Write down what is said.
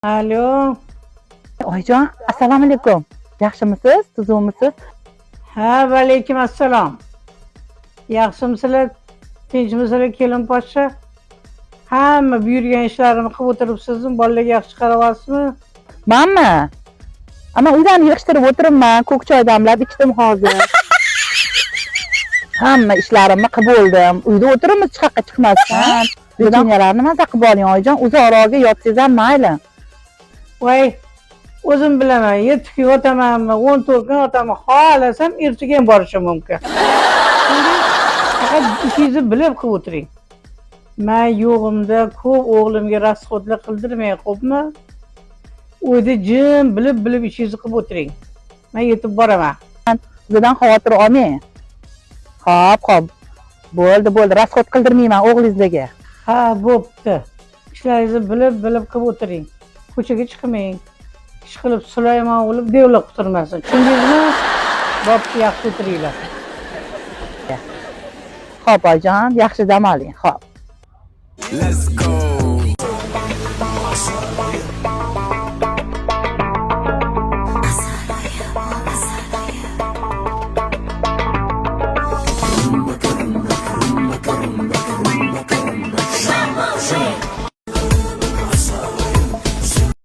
Alo. Oyijon, assalomu alaykum. Yaxshimisiz? Tuzukmisiz? Ha, va alaykum assalom. Yaxshimisizlar? Tinchmisizlar kelin poshsha? Hamma buyurgan ishlarimni qilib o'tiribsizmi? Bolalarga yaxshi qarayapsizmi? Manmi? Ana uydan yig'ishtirib o'tiribman, ko'k choy damlab ichdim hozir. Hamma ishlarimni qilib bo'ldim. Uyda o'tiribmiz hech qayerga chiqmasdan. Pechenelarni maza qilib oling oyijon, uzoqroqga yotsangiz ham mayli. Voy, o'zim bilaman, 7 kun yotamanmi, 14 kun yotaman, xohlasam ertaga ham borishim mumkin. Faqat ishingizni bilib qilib o'tiring. Men yo'g'imda ko'p o'g'limga rasxodlik qildirmay, xo'pmi? Uyda jim bilib ishingizni qilib o'tiring. Men yetib boraman. Sizdan xavotir olmang. Xo'p. Bo'ldi, rasxod qildirmayman o'g'lingizga. Ha, bo'pti. Ishlaringizni bilib qilib o'tiring. Ko'chaga chiqmang. Ish qilib Sulaymon bo'lib devlab o'tirmasin. Tushundingizmi? Bo'pti, yaxshi o'tiringlar. Xo'p oyijon, yaxshi dam oling. Xo'p. Let's go.